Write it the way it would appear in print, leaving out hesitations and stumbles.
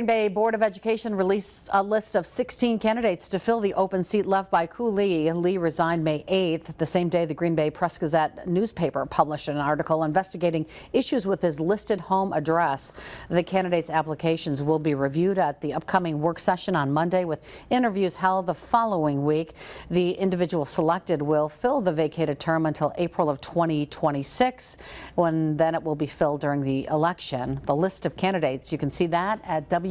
Green Bay Board of Education released a list of 16 candidates to fill the open seat left by Koo Lee. Lee resigned May 8th, the same day the Green Bay Press-Gazette newspaper published an article investigating issues with his listed home address. The candidates' applications will be reviewed at the upcoming work session on Monday, with interviews held the following week. The individual selected will fill the vacated term until April of 2026, when then it will be filled during the election. The list of candidates, you can see that at WBAY.com.